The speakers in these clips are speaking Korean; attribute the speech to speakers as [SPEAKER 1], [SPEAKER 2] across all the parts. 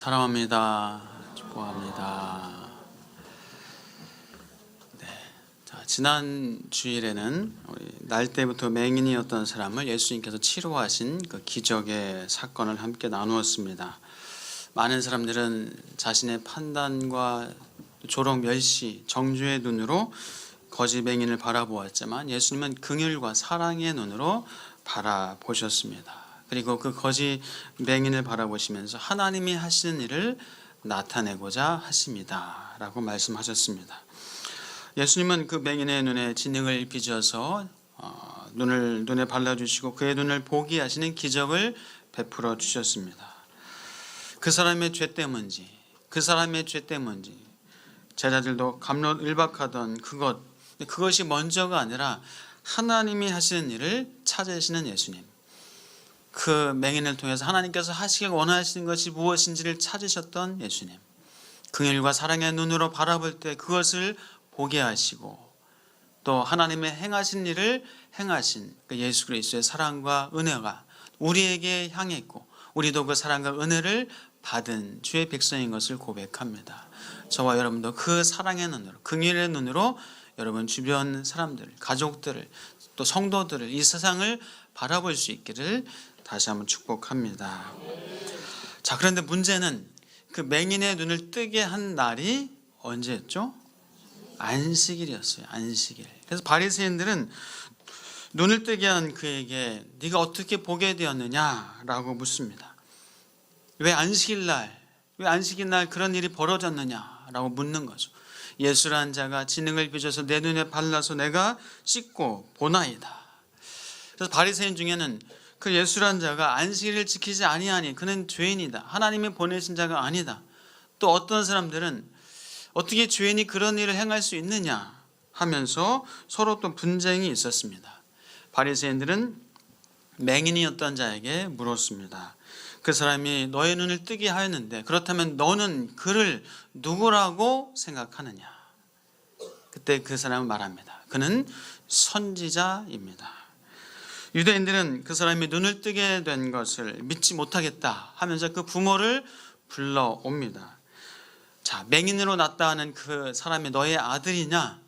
[SPEAKER 1] 사랑합니다. 축복합니다. 지난 주일에는 우리 날 때부터 맹인이었던 사람을 예수님께서 치료하신 그 기적의 사건을 함께 나누었습니다. 많은 사람들은 자신의 판단과 조롱, 멸시, 정죄의 눈으로 거지 맹인을 바라보았지만 예수님은 긍휼과 사랑의 눈으로 바라보셨습니다. 그리고 그 거지 맹인을 바라보시면서 하나님이 하시는 일을 나타내고자 하십니다 라고 말씀하셨습니다. 예수님은 그 맹인의 눈에 진흙을 빚어서 눈에 발라주시고 그의 눈을 보게 하시는 기적을 베풀어 주셨습니다. 그 사람의 죄 때문인지 제자들도 갑론을박하던 그것이 먼저가 아니라 하나님이 하시는 일을 찾으시는 예수님, 그 맹인을 통해서 하나님께서 하시기 원하시는 것이 무엇인지를 찾으셨던 예수님, 긍휼과 사랑의 눈으로 바라볼 때 그것을 보게 하시고 또 하나님의 행하신 일을 행하신 그 예수 그리스도의 사랑과 은혜가 우리에게 향했고 우리도 그 사랑과 은혜를 받은 주의 백성인 것을 고백합니다. 저와 여러분도 그 사랑의 눈으로, 긍휼의 눈으로 여러분 주변 사람들, 가족들을, 또 성도들을, 이 세상을 바라볼 수 있기를 다시 한번 축복합니다. 자, 그런데 문제는 그 맹인의 눈을 뜨게 한 날이 언제였죠? 안식일이었어요. 안식일. 그래서 바리새인들은 눈을 뜨게 한 그에게 네가 어떻게 보게 되었느냐라고 묻습니다. 왜 안식일 날 그런 일이 벌어졌느냐라고 묻는 거죠. 예수라는 자가 진흙을 빚어서 내 눈에 발라서 내가 씻고 보나이다. 그래서 바리새인 중에는 그 예수라는 자가 안식일을 지키지 아니하니 그는 죄인이다. 하나님이 보내신 자가 아니다. 또 어떤 사람들은 어떻게 죄인이 그런 일을 행할 수 있느냐 하면서 서로 또 분쟁이 있었습니다. 바리새인들은 맹인이었던 자에게 물었습니다. 그 사람이 너의 눈을 뜨게 하였는데 그렇다면 너는 그를 누구라고 생각하느냐? 그때 그 사람은 말합니다. 그는 선지자입니다. 유대인들은 그 사람이 눈을 뜨게 된 것을 믿지 못하겠다 하면서 그 부모를 불러옵니다. 자, 맹인으로 났다 하는 그 사람이 너의 아들이냐?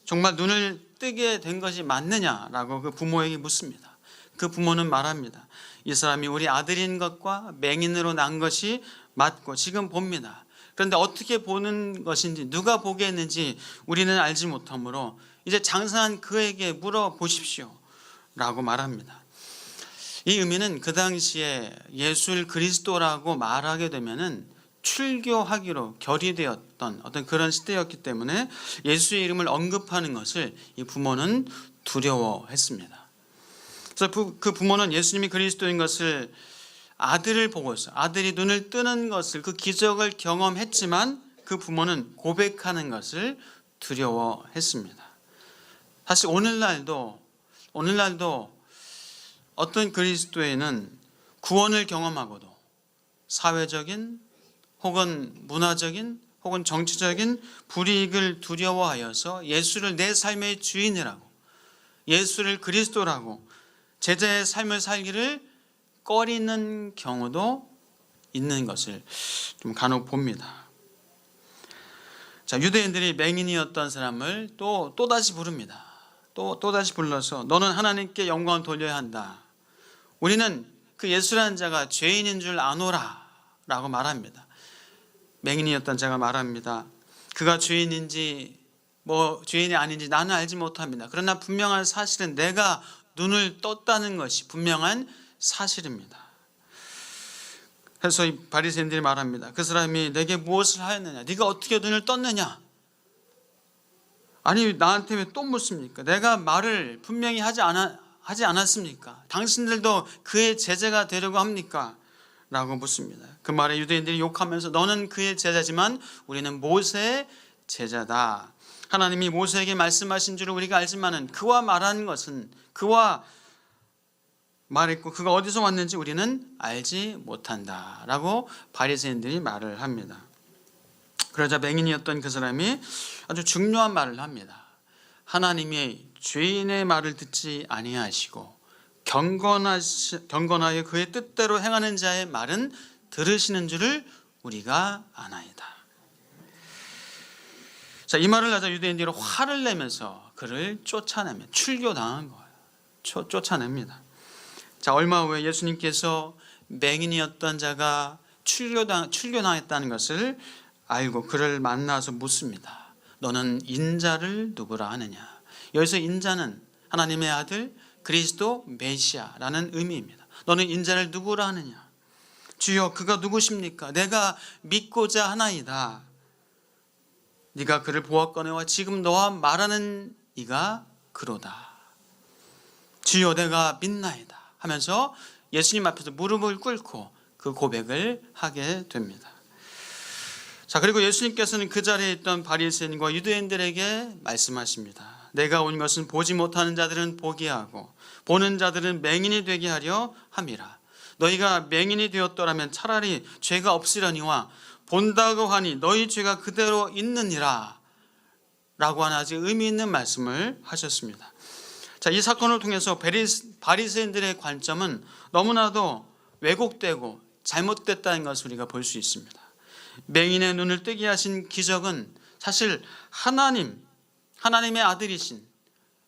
[SPEAKER 1] 정말 눈을 뜨게 된 것이 맞느냐라고 그 부모에게 묻습니다. 그 부모는 말합니다. 이 사람이 우리 아들인 것과 맹인으로 난 것이 맞고 지금 봅니다. 그런데 어떻게 보는 것인지 누가 보게 했는지 우리는 알지 못하므로 이제 장사한 그에게 물어보십시오 라고 말합니다. 이 의미는 그 당시에 예수 그리스도라고 말하게 되면은 출교하기로 결의되었던 어떤 그런 시대였기 때문에 예수의 이름을 언급하는 것을 이 부모는 두려워했습니다. 그래서 그 부모는 예수님이 그리스도인 것을 아들을 보고서 아들이 눈을 뜨는 것을 그 기적을 경험했지만 그 부모는 고백하는 것을 두려워했습니다. 사실 오늘날도 어떤 그리스도인은 구원을 경험하고도 사회적인 혹은 문화적인 혹은 정치적인 불이익을 두려워하여서 예수를 내 삶의 주인이라고, 예수를 그리스도라고 제자의 삶을 살기를 꺼리는 경우도 있는 것을 좀 간혹 봅니다. 자, 유대인들이 맹인이었던 사람을 또다시 부릅니다. 또다시 불러서 너는 하나님께 영광을 돌려야 한다. 우리는 그 예수라는 자가 죄인인 줄 아노라 라고 말합니다. 맹인이었던 자가 말합니다. 그가 죄인인지 죄인이 아닌지 나는 알지 못합니다. 그러나 분명한 사실은 내가 눈을 떴다는 것이 분명한 사실입니다. 그래서 이 바리새인들이 말합니다. 그 사람이 내게 무엇을 하였느냐? 네가 어떻게 눈을 떴느냐? 아니 나한테 왜 또 묻습니까? 내가 말을 분명히 하지 않았습니까? 당신들도 그의 제자가 되려고 합니까? 라고 묻습니다. 그 말에 유대인들이 욕하면서 너는 그의 제자지만 우리는 모세의 제자다. 하나님이 모세에게 말씀하신 줄 우리가 알지만은 그와 말한 것은 그와 말했고 그가 어디서 왔는지 우리는 알지 못한다 라고 바리새인들이 말을 합니다. 그러자 맹인이었던 그 사람이 아주 중요한 말을 합니다. 하나님이 죄인의 말을 듣지 아니하시고 경건하여 그의 뜻대로 행하는 자의 말은 들으시는 줄을 우리가 아나이다. 자, 이 말을 하자 유대인들이 화를 내면서 그를 쫓아내며 출교당한 거예요. 쫓아냅니다. 자, 얼마 후에 예수님께서 맹인이었던 자가 출교당했다는 것을 알고 그를 만나서 묻습니다. 너는 인자를 누구라 하느냐? 여기서 인자는 하나님의 아들 그리스도 메시아라는 의미입니다. 너는 인자를 누구라 하느냐? 주여, 그가 누구십니까? 내가 믿고자 하나이다. 네가 그를 보았거니와 지금 너와 말하는 이가 그로다. 주여, 내가 믿나이다 하면서 예수님 앞에서 무릎을 꿇고 그 고백을 하게 됩니다. 자, 그리고 예수님께서는 그 자리에 있던 바리새인과 유대인들에게 말씀하십니다. 내가 온 것은 보지 못하는 자들은 보게 하고 보는 자들은 맹인이 되게 하려 함이라. 너희가 맹인이 되었더라면 차라리 죄가 없으려니와 본다고 하니 너희 죄가 그대로 있느니라 라고 하는 아주 의미 있는 말씀을 하셨습니다. 자, 이 사건을 통해서 바리새인들의 관점은 너무나도 왜곡되고 잘못됐다는 것을 우리가 볼 수 있습니다. 맹인의 눈을 뜨게 하신 기적은 사실 하나님의 아들이신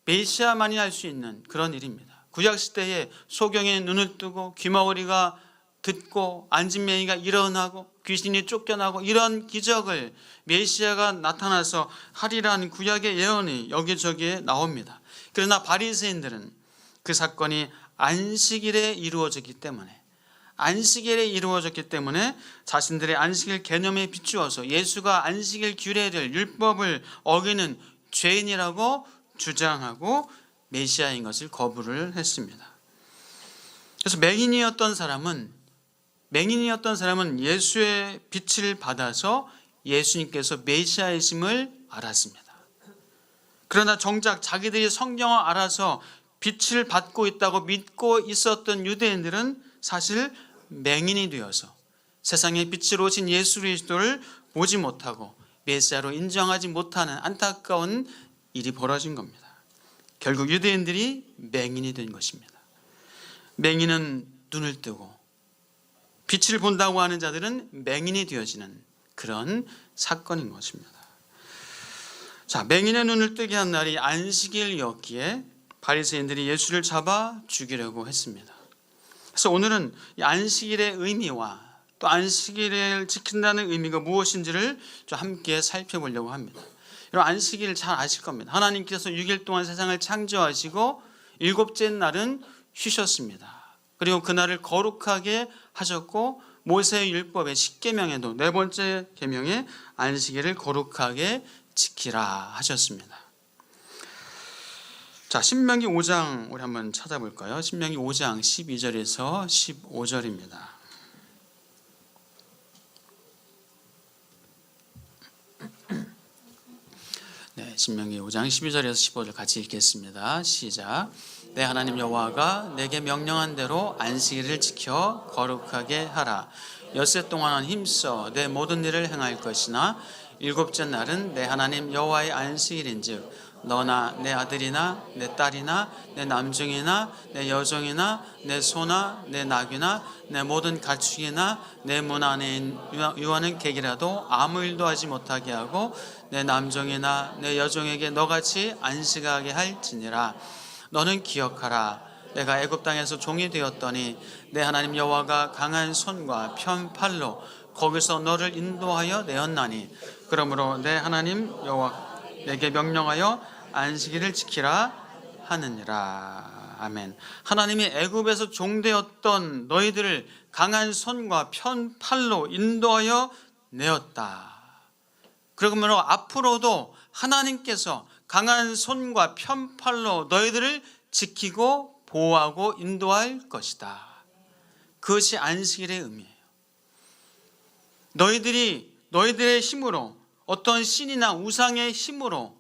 [SPEAKER 1] 메시아만이 할 수 있는 그런 일입니다. 구약시대에 소경의 눈을 뜨고 귀머거리가 듣고 안진맹이가 일어나고 귀신이 쫓겨나고 이런 기적을 메시아가 나타나서 하리라는 구약의 예언이 여기저기에 나옵니다. 그러나 바리새인들은 그 사건이 안식일에 이루어졌기 때문에 자신들의 안식일 개념에 비추어서 예수가 안식일 규례를 율법을 어기는 죄인이라고 주장하고 메시아인 것을 거부를 했습니다. 그래서 맹인이었던 사람은 예수의 빛을 받아서 예수님께서 메시아이심을 알았습니다. 그러나 정작 자기들이 성경을 알아서 빛을 받고 있다고 믿고 있었던 유대인들은 사실 맹인이 되어서 세상의 빛으로 오신 예수 그리스도를 보지 못하고 메시아로 인정하지 못하는 안타까운 일이 벌어진 겁니다. 결국 유대인들이 맹인이 된 것입니다. 맹인은 눈을 뜨고 빛을 본다고 하는 자들은 맹인이 되어지는 그런 사건인 것입니다. 자, 맹인의 눈을 뜨게 한 날이 안식일이었기에 바리새인들이 예수를 잡아 죽이려고 했습니다. 그래서 오늘은 이 안식일의 의미와 또 안식일을 지킨다는 의미가 무엇인지를 좀 함께 살펴보려고 합니다. 여러분, 안식일을 잘 아실 겁니다. 하나님께서 6일 동안 세상을 창조하시고 일곱째 날은 쉬셨습니다. 그리고 그날을 거룩하게 하셨고 모세의 율법의 10계명에도 네 번째 계명에 안식일을 거룩하게 지키라 하셨습니다. 자, 신명기 5장 우리 한번 찾아볼까요? 신명기 5장 12절에서 15절입니다. 네, 신명기 5장 12절에서 15절 같이 읽겠습니다. 시작. 내 하나님 여호와가 내게 명령한 대로 안식일을 지켜 거룩하게 하라. 엿새 동안은 힘써 내 모든 일을 행할 것이나 일곱째 날은 내 하나님 여호와의 안식일인즉 너나 내 아들이나 내 딸이나 내 남종이나 내 여종이나 내 소나 내 나귀나 내 모든 가축이나 내 문 안에 유하는 객이라도 아무 일도 하지 못하게 하고 내 남종이나 내 여종에게 너같이 안식하게 할지니라. 너는 기억하라. 내가 애굽 땅에서 종이 되었더니 내 하나님 여호와가 강한 손과 편 팔로 거기서 너를 인도하여 내었나니 그러므로 내 하나님 여호와 내게 명령하여 안식일을 지키라 하느니라. 아멘. 하나님이 애굽에서 종되었던 너희들을 강한 손과 편 팔로 인도하여 내었다. 그러므로 앞으로도 하나님께서 강한 손과 편 팔로 너희들을 지키고 보호하고 인도할 것이다. 그것이 안식일의 의미예요. 너희들의 힘으로 어떤 신이나 우상의 힘으로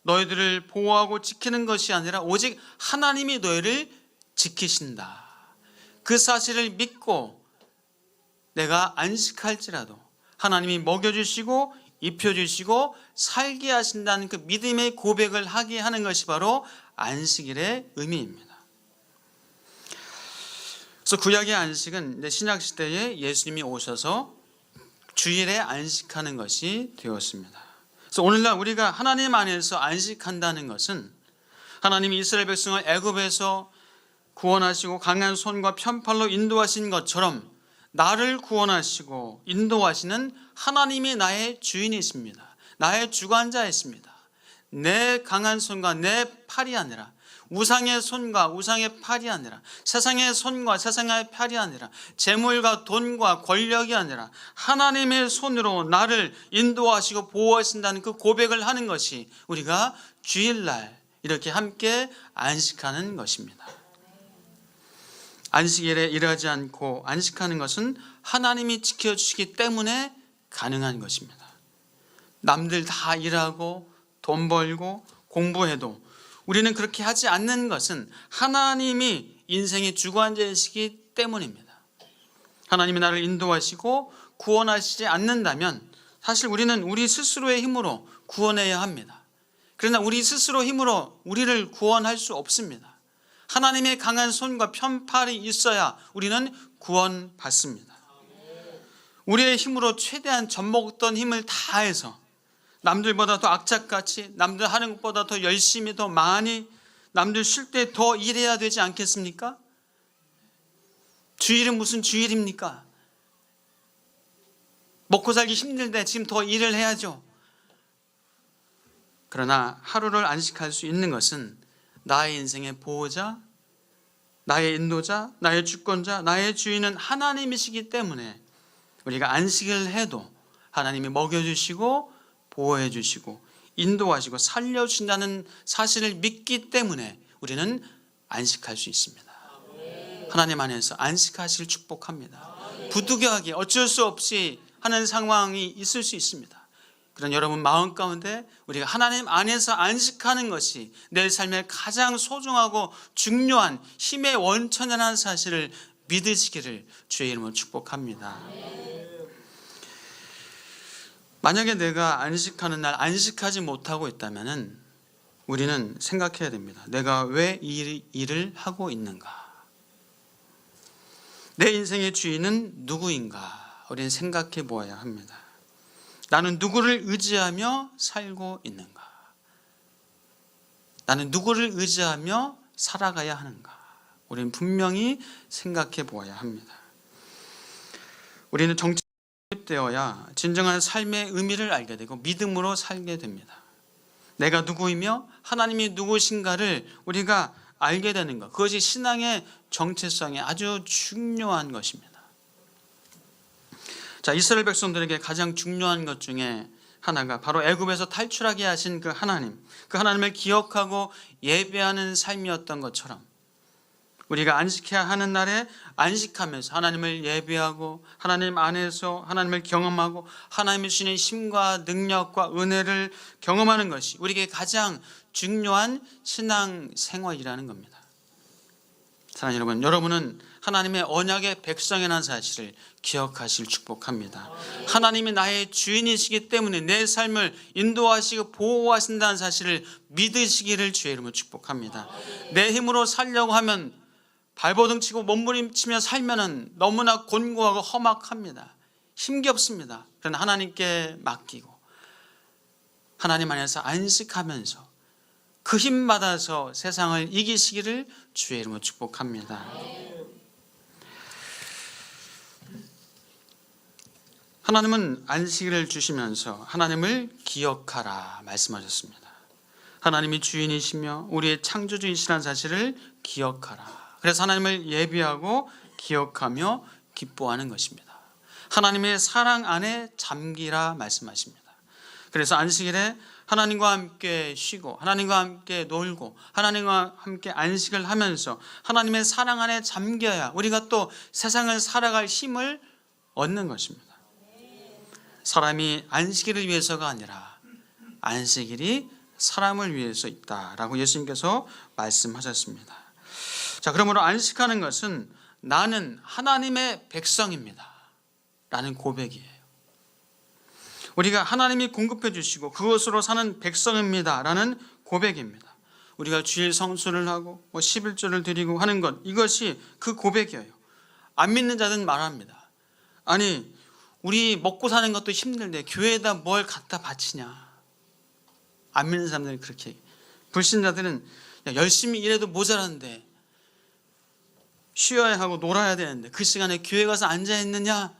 [SPEAKER 1] 너희들을 보호하고 지키는 것이 아니라 오직 하나님이 너희를 지키신다. 그 사실을 믿고 내가 안식할지라도 하나님이 먹여주시고 입혀주시고 살게 하신다는 그 믿음의 고백을 하게 하는 것이 바로 안식일의 의미입니다. 그래서 구약의 안식은 신약 시대에 예수님이 오셔서 주일에 안식하는 것이 되었습니다. 그래서 오늘날 우리가 하나님 안에서 안식한다는 것은 하나님이 이스라엘 백성을 애굽에서 구원하시고 강한 손과 편팔로 인도하신 것처럼 나를 구원하시고 인도하시는 하나님이 나의 주인이십니다. 나의 주관자이십니다. 내 강한 손과 내 팔이 아니라, 우상의 손과 우상의 팔이 아니라, 세상의 손과 세상의 팔이 아니라, 재물과 돈과 권력이 아니라 하나님의 손으로 나를 인도하시고 보호하신다는 그 고백을 하는 것이 우리가 주일날 이렇게 함께 안식하는 것입니다. 안식일에 일하지 않고 안식하는 것은 하나님이 지켜주시기 때문에 가능한 것입니다. 남들 다 일하고 돈 벌고 공부해도 우리는 그렇게 하지 않는 것은 하나님이 인생의 주관자이시기 때문입니다. 하나님이 나를 인도하시고 구원하시지 않는다면 사실 우리는 우리 스스로의 힘으로 구원해야 합니다. 그러나 우리 스스로 힘으로 우리를 구원할 수 없습니다. 하나님의 강한 손과 편팔이 있어야 우리는 구원받습니다. 우리의 힘으로 최대한 젖먹던 힘을 다해서 남들보다 더 악착같이, 남들 하는 것보다 더 열심히, 더 많이, 남들 쉴 때 더 일해야 되지 않겠습니까? 주일은 무슨 주일입니까? 먹고 살기 힘들데 지금 더 일을 해야죠. 그러나 하루를 안식할 수 있는 것은 나의 인생의 보호자, 나의 인도자, 나의 주권자, 나의 주인은 하나님이시기 때문에 우리가 안식을 해도 하나님이 먹여주시고 보호해 주시고 인도하시고 살려주신다는 사실을 믿기 때문에 우리는 안식할 수 있습니다. 하나님 안에서 안식하시길 축복합니다. 부득이하게 어쩔 수 없이 하는 상황이 있을 수 있습니다. 그런 여러분 마음 가운데 우리가 하나님 안에서 안식하는 것이 내 삶의 가장 소중하고 중요한 힘의 원천이라는 사실을 믿으시기를 주의 이름으로 축복합니다. 만약에 내가 안식하는 날 안식하지 못하고 있다면 우리는 생각해야 됩니다. 내가 왜 이 일을 하고 있는가? 내 인생의 주인은 누구인가? 우리는 생각해 보아야 합니다. 나는 누구를 의지하며 살고 있는가? 나는 누구를 의지하며 살아가야 하는가? 우리는 분명히 생각해 보아야 합니다. 우리는 정체되어야 진정한 삶의 의미를 알게 되고 믿음으로 살게 됩니다. 내가 누구이며 하나님이 누구신가를 우리가 알게 되는 것, 그것이 신앙의 정체성에 아주 중요한 것입니다. 자, 이스라엘 백성들에게 가장 중요한 것 중에 하나가 바로 애굽에서 탈출하게 하신 그 하나님을 기억하고 예배하는 삶이었던 것처럼 우리가 안식해야 하는 날에 안식하면서 하나님을 예배하고 하나님 안에서 하나님을 경험하고 하나님이 주시는 힘과 능력과 은혜를 경험하는 것이 우리에게 가장 중요한 신앙 생활이라는 겁니다. 사랑하는 여러분, 여러분은 하나님의 언약의 백성이라는 사실을 기억하실 축복합니다. 하나님이 나의 주인이시기 때문에 내 삶을 인도하시고 보호하신다는 사실을 믿으시기를 주의 이름으로 축복합니다. 내 힘으로 살려고 하면 발버둥 치고 몸부림치며 살면은 너무나 곤고하고 험악합니다. 힘겹습니다. 그러나 하나님께 맡기고 하나님 안에서 안식하면서 그 힘 받아서 세상을 이기시기를 주의 이름으로 축복합니다. 하나님은 안식일을 주시면서 하나님을 기억하라 말씀하셨습니다. 하나님이 주인이시며 우리의 창조주이시라는 사실을 기억하라. 그래서 하나님을 예비하고 기억하며 기뻐하는 것입니다. 하나님의 사랑 안에 잠기라 말씀하십니다. 그래서 안식일에 하나님과 함께 쉬고 하나님과 함께 놀고 하나님과 함께 안식을 하면서 하나님의 사랑 안에 잠겨야 우리가 또 세상을 살아갈 힘을 얻는 것입니다. 사람이 안식일을 위해서가 아니라 안식일이 사람을 위해서 있다라고 예수님께서 말씀하셨습니다. 자, 그러므로 안식하는 것은 나는 하나님의 백성입니다 라는 고백이에요. 우리가 하나님이 공급해 주시고 그것으로 사는 백성입니다 라는 고백입니다. 우리가 주일 성수를 하고 11조를 드리고 하는 것, 이것이 그 고백이에요. 안 믿는 자들은 말합니다. 아니, 우리 먹고 사는 것도 힘든데 교회에다 뭘 갖다 바치냐. 안 믿는 사람들은 그렇게 얘기해요. 불신자들은 야, 열심히 일해도 모자란데 쉬어야 하고 놀아야 되는데 그 시간에 교회 가서 앉아있느냐?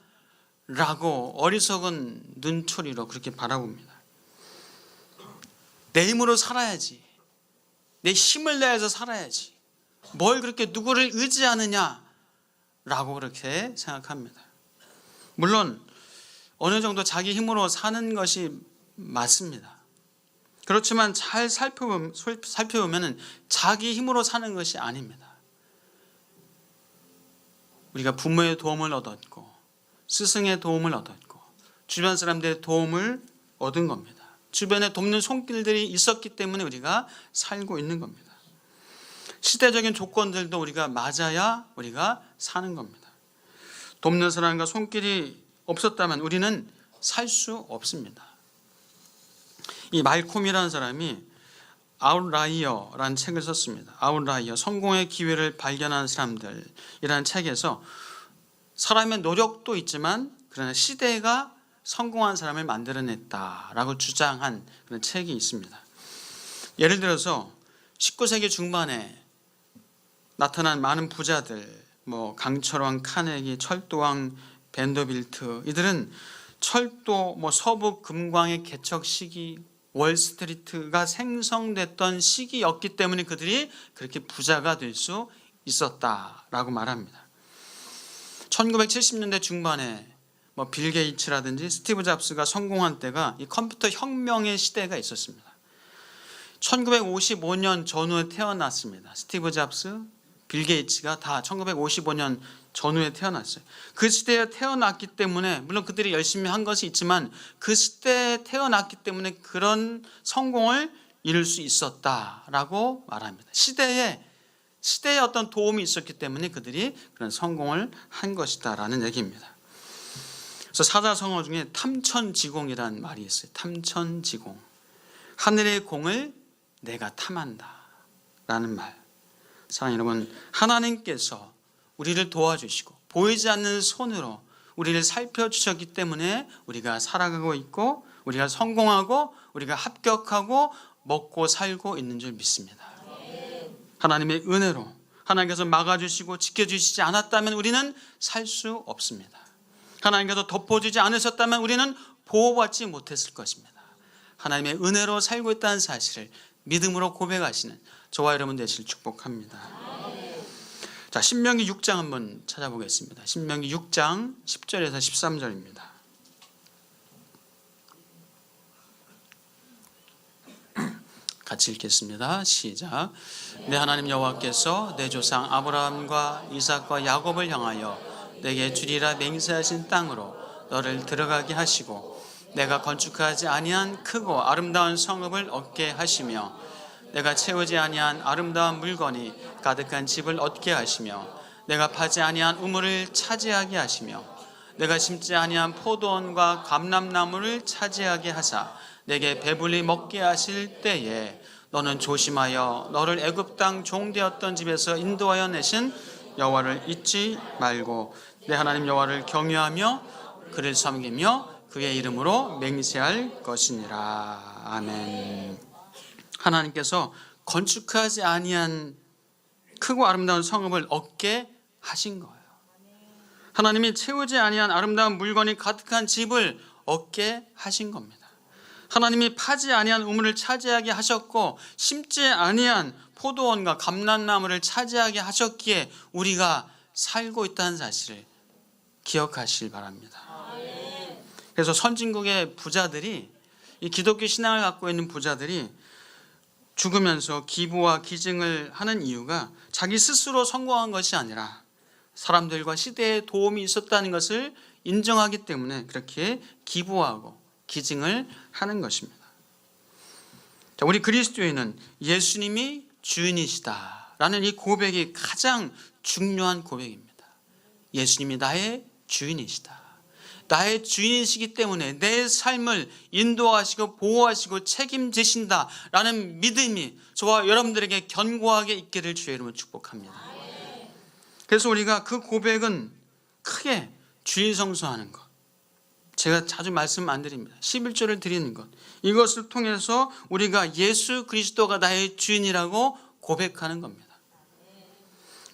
[SPEAKER 1] 라고 어리석은 눈초리로 그렇게 바라봅니다. 내 힘으로 살아야지. 내 힘을 내서 살아야지. 뭘 그렇게 누구를 의지하느냐? 라고 그렇게 생각합니다. 물론 어느 정도 자기 힘으로 사는 것이 맞습니다. 그렇지만 잘 살펴보면 자기 힘으로 사는 것이 아닙니다. 우리가 부모의 도움을 얻었고 스승의 도움을 얻었고 주변 사람들의 도움을 얻은 겁니다. 주변에 돕는 손길들이 있었기 때문에 우리가 살고 있는 겁니다. 시대적인 조건들도 우리가 맞아야 우리가 사는 겁니다. 돕는 사람과 손길이 없었다면 우리는 살 수 없습니다. 이 말콤이라는 사람이 아웃라이어라는 책을 썼습니다. 아웃라이어, 성공의 기회를 발견하는 사람들이라는 책에서 사람의 노력도 있지만 그러나 시대가 성공한 사람을 만들어냈다라고 주장한 그런 책이 있습니다. 예를 들어서 19세기 중반에 나타난 많은 부자들, 강철왕 카네기, 철도왕 벤더빌트, 이들은 철도, 서부 금광의 개척 시기, 월스트리트가 생성됐던 시기였기 때문에 그들이 그렇게 부자가 될 수 있었다라고 말합니다. 1970년대 중반에 빌 게이츠라든지 스티브 잡스가 성공한 때가 이 컴퓨터 혁명의 시대가 있었습니다. 1955년 전후에 태어났습니다. 스티브 잡스, 빌 게이츠가 다 1955년 전후에 태어났어요. 그 시대에 태어났기 때문에 물론 그들이 열심히 한 것이 있지만 그 시대에 태어났기 때문에 그런 성공을 이룰 수 있었다라고 말합니다. 시대에 어떤 도움이 있었기 때문에 그들이 그런 성공을 한 것이다라는 얘기입니다. 그래서 사자성어 중에 탐천지공이라는 말이 있어요. 탐천지공. 하늘의 공을 내가 탐한다라는 말. 사랑하는 여러분, 하나님께서 우리를 도와주시고 보이지 않는 손으로 우리를 살펴주셨기 때문에 우리가 살아가고 있고 우리가 성공하고 우리가 합격하고 먹고 살고 있는 줄 믿습니다. 하나님의 은혜로 하나님께서 막아주시고 지켜주시지 않았다면 우리는 살 수 없습니다. 하나님께서 덮어주지 않으셨다면 우리는 보호받지 못했을 것입니다. 하나님의 은혜로 살고 있다는 사실을 믿음으로 고백하시는 저와 여러분 되시길 축복합니다. 자, 신명기 6장 한번 찾아보겠습니다. 신명기 6장 10절에서 13절입니다. 같이 읽겠습니다. 시작. 내 하나님 여호와께서 내 조상 아브라함과 이삭과 야곱을 향하여 내게 주리라 맹세하신 땅으로 너를 들어가게 하시고 내가 건축하지 아니한 크고 아름다운 성읍을 얻게 하시며 내가 채우지 아니한 아름다운 물건이 가득한 집을 얻게 하시며 내가 파지 아니한 우물을 차지하게 하시며 내가 심지 아니한 포도원과 감람나무를 차지하게 하사 내게 배불리 먹게 하실 때에 너는 조심하여 너를 애굽 땅 종되었던 집에서 인도하여 내신 여호와를 잊지 말고 내 하나님 여호와를 경외하며 그를 섬기며 그의 이름으로 맹세할 것이니라. 아멘. 하나님께서 건축하지 아니한 크고 아름다운 성읍을 얻게 하신 거예요. 하나님이 채우지 아니한 아름다운 물건이 가득한 집을 얻게 하신 겁니다. 하나님이 파지 아니한 우물을 차지하게 하셨고 심지 아니한 포도원과 감람나무를 차지하게 하셨기에 우리가 살고 있다는 사실을 기억하시길 바랍니다. 그래서 선진국의 부자들이, 이 기독교 신앙을 갖고 있는 부자들이 죽으면서 기부와 기증을 하는 이유가 자기 스스로 성공한 것이 아니라 사람들과 시대에 도움이 있었다는 것을 인정하기 때문에 그렇게 기부하고 기증을 하는 것입니다. 자, 우리 그리스도인은 예수님이 주인이시다라는 이 고백이 가장 중요한 고백입니다. 예수님이 나의 주인이시다. 나의 주인이시기 때문에 내 삶을 인도하시고 보호하시고 책임지신다라는 믿음이 저와 여러분들에게 견고하게 있기를 주의 이름으로 축복합니다. 그래서 우리가 그 고백은 크게 주일 성수하는 것, 제가 자주 말씀 안 드립니다. 11조를 드리는 것, 이것을 통해서 우리가 예수 그리스도가 나의 주인이라고 고백하는 겁니다.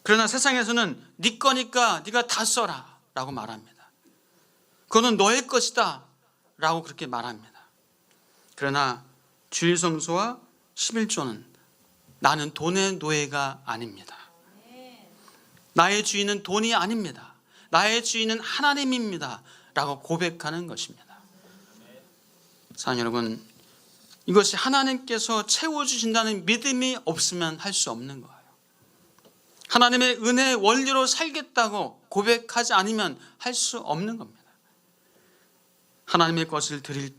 [SPEAKER 1] 그러나 세상에서는 네 거니까 네가 다 써라 라고 말합니다. 그거는 너의 것이다 라고 그렇게 말합니다. 그러나 주일성수와 11조는 나는 돈의 노예가 아닙니다. 나의 주인은 돈이 아닙니다. 나의 주인은 하나님입니다 라고 고백하는 것입니다. 사랑하는 여러분, 이것이 하나님께서 채워주신다는 믿음이 없으면 할 수 없는 거예요. 하나님의 은혜의 원리로 살겠다고 고백하지 않으면 할 수 없는 겁니다. 하나님의 것을 드릴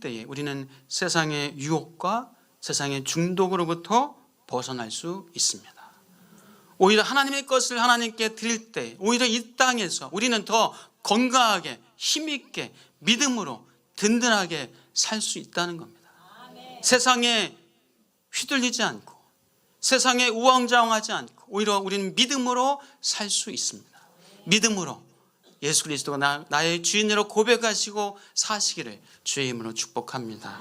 [SPEAKER 1] 때에 우리는 세상의 유혹과 세상의 중독으로부터 벗어날 수 있습니다. 오히려 하나님의 것을 하나님께 드릴 때 오히려 이 땅에서 우리는 더 건강하게 힘있게 믿음으로 든든하게 살 수 있다는 겁니다. 세상에 휘둘리지 않고 세상에 우왕좌왕하지 않고 오히려 우리는 믿음으로 살 수 있습니다. 믿음으로 예수 그리스도가 나의 주인으로 고백하시고 사시기를 주의 이름으로 축복합니다.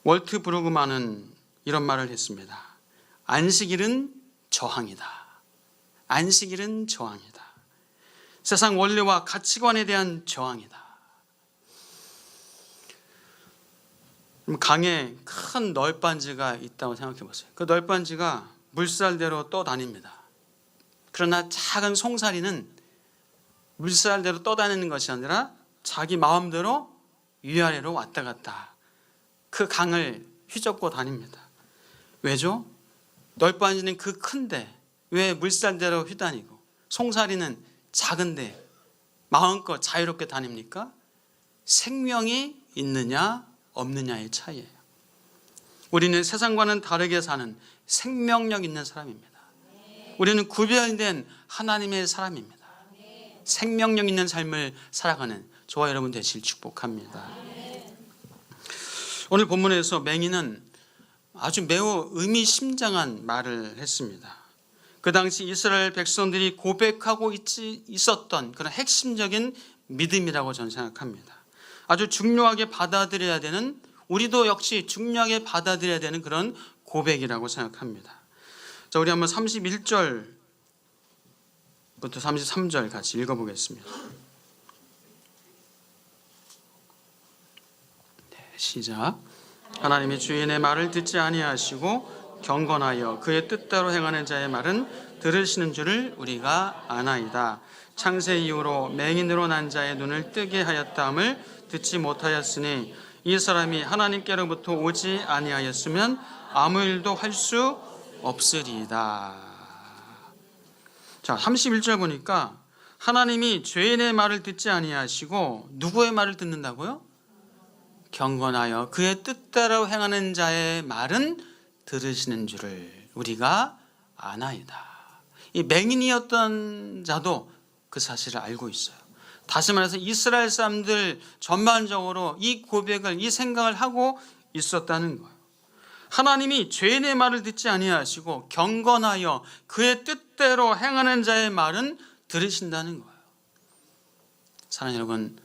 [SPEAKER 1] 월트 브루그만은 이런 말을 했습니다. 안식일은 저항이다. 안식일은 저항이다. 세상 원리와 가치관에 대한 저항이다. 강에 큰 널빤지가 있다고 생각해 보세요. 그 널빤지가 물살대로 떠다닙니다. 그러나 작은 송사리는 물살대로 떠다니는 것이 아니라 자기 마음대로 위아래로 왔다 갔다 그 강을 휘젓고 다닙니다. 왜죠? 널빤지는 그 큰데 왜 물살대로 휘다니고 송사리는 작은데 마음껏 자유롭게 다닙니까? 생명이 있느냐 없느냐의 차이예요. 우리는 세상과는 다르게 사는 생명력 있는 사람입니다. 우리는 구별된 하나님의 사람입니다. 생명력 있는 삶을 살아가는 저와 여러분 되실 축복합니다. 오늘 본문에서 맹인은 아주 매우 의미심장한 말을 했습니다. 그 당시 이스라엘 백성들이 고백하고 있었던 그런 핵심적인 믿음이라고 저는 생각합니다. 아주 중요하게 받아들여야 되는, 우리도 역시 중요하게 받아들여야 되는 그런 고백이라고 생각합니다. 자, 우리 한번 31절부터 33절 같이 읽어보겠습니다. 네, 시작. 하나님이 주인의 말을 듣지 아니하시고 경건하여 그의 뜻대로 행하는 자의 말은 들으시는 줄을 우리가 아나이다. 창세 이후로 맹인으로 난 자의 눈을 뜨게 하였다함을 듣지 못하였으니 이 사람이 하나님께로부터 오지 아니하였으면 아무 일도 할 수 없으리이다. 자, 31절 보니까 하나님이 죄인의 말을 듣지 아니하시고 누구의 말을 듣는다고요? 경건하여 그의 뜻대로 행하는 자의 말은 들으시는 줄을 우리가 아나이다. 이 맹인이었던 자도 그 사실을 알고 있어요. 다시 말해서 이스라엘 사람들 전반적으로 이 고백을, 이 생각을 하고 있었다는 거예요. 하나님이 죄인의 말을 듣지 아니하시고 경건하여 그의 뜻대로 행하는 자의 말은 들으신다는 거예요. 사랑하는 여러분,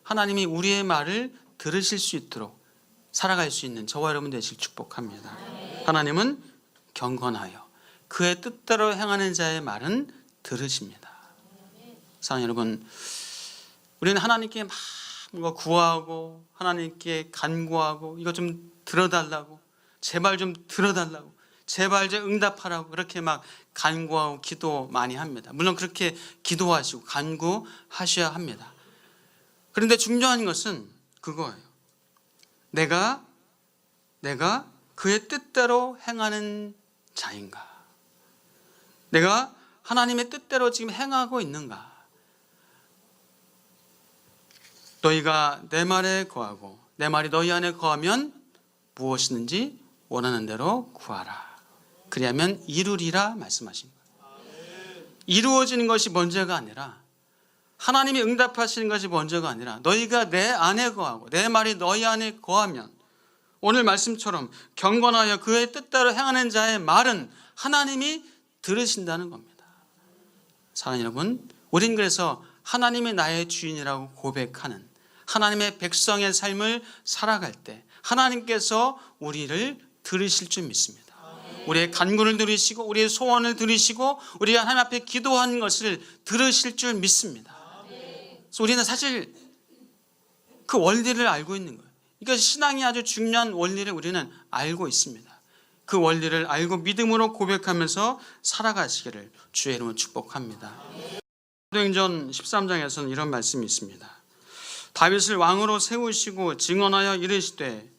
[SPEAKER 1] 하나님이 우리의 말을 들으실 수 있도록 살아갈 수 있는 저와 여러분 되실 축복합니다. 하나님은 경건하여 그의 뜻대로 행하는 자의 말은 들으십니다. 사랑하는 여러분, 우리는 하나님께 막 뭔가 구하고 하나님께 간구하고 이거 좀 들어달라고, 제발 좀 들어달라고, 제발 좀 응답하라고 그렇게 막 간구하고 기도 많이 합니다. 물론 그렇게 기도하시고 간구하셔야 합니다. 그런데 중요한 것은 그거예요. 내가 그의 뜻대로 행하는 자인가? 내가 하나님의 뜻대로 지금 행하고 있는가? 너희가 내 말에 거하고 내 말이 너희 안에 거하면 무엇이든지 원하는 대로 구하라. 그리하면 이루리라 말씀하신 거예요. 이루어지는 것이 먼저가 아니라, 하나님이 응답하시는 것이 먼저가 아니라 너희가 내 안에 거하고 내 말이 너희 안에 거하면, 오늘 말씀처럼 경건하여 그의 뜻대로 행하는 자의 말은 하나님이 들으신다는 겁니다. 사랑하는 여러분, 우린 그래서 하나님이 나의 주인이라고 고백하는 하나님의 백성의 삶을 살아갈 때 하나님께서 우리를 들으실 줄 믿습니다. 우리의 간구를 들으시고 우리의 소원을 들으시고 우리가 하나님 앞에 기도한 것을 들으실 줄 믿습니다. 그래서 우리는 사실 그 원리를 알고 있는 거예요. 그러니까 신앙이 아주 중요한 원리를 우리는 알고 있습니다. 그 원리를 알고 믿음으로 고백하면서 살아가시기를 주의 이름으로 축복합니다. 사도행전 13장에서는 이런 말씀이 있습니다. 다윗을 왕으로 세우시고 증언하여 이르시되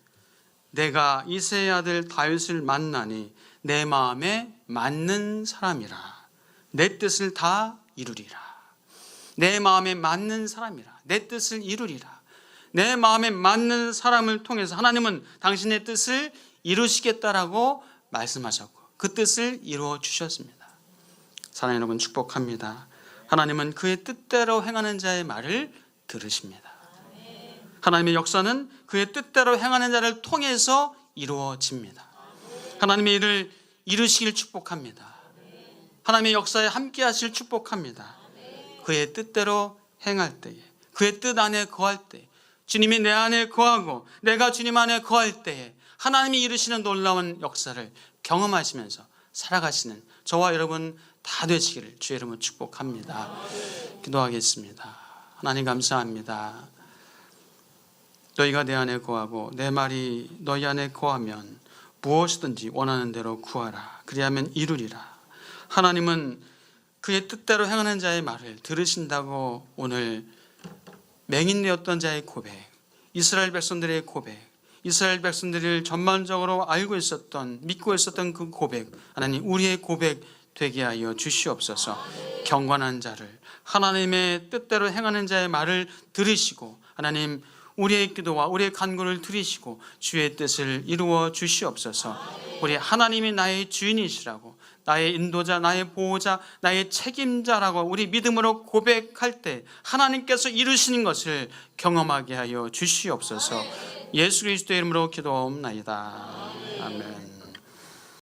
[SPEAKER 1] 내가 이새의 아들 다윗을 만나니 내 마음에 맞는 사람이라 내 뜻을 다 이루리라. 내 마음에 맞는 사람이라 내 뜻을 이루리라. 내 마음에 맞는 사람을 통해서 하나님은 당신의 뜻을 이루시겠다라고 말씀하셨고 그 뜻을 이루어 주셨습니다. 사랑하는 여러분 축복합니다. 하나님은 그의 뜻대로 행하는 자의 말을 들으십니다. 하나님의 역사는 그의 뜻대로 행하는 자를 통해서 이루어집니다. 하나님의 일을 이루시길 축복합니다. 하나님의 역사에 함께 하실 축복합니다. 그의 뜻대로 행할 때에 그의 뜻 안에 거할 때 주님이 내 안에 거하고 내가 주님 안에 거할 때에 하나님이 이루시는 놀라운 역사를 경험하시면서 살아가시는 저와 여러분 다 되시기를 주의 이름으로 축복합니다. 기도하겠습니다. 하나님 감사합니다. 너희가 내 안에 거하고 내 말이 너희 안에 거하면 무엇이든지 원하는 대로 구하라. 그리하면 이루리라. 하나님은 그의 뜻대로 행하는 자의 말을 들으신다고 오늘 맹인되었던 자의 고백, 이스라엘 백성들의 고백, 이스라엘 백성들을 전반적으로 알고 있었던 믿고 있었던 그 고백, 하나님 우리의 고백 되게 하여 주시옵소서. 경건한 자를 하나님의 뜻대로 행하는 자의 말을 들으시고 하나님 우리의 기도와 우리의 간구를 들으시고 주의 뜻을 이루어 주시옵소서. 우리 하나님이 나의 주인이시라고 나의 인도자, 나의 보호자, 나의 책임자라고 우리 믿음으로 고백할 때 하나님께서 이루시는 것을 경험하게 하여 주시옵소서. 예수 그리스도의 이름으로 기도하옵나이다. 아멘.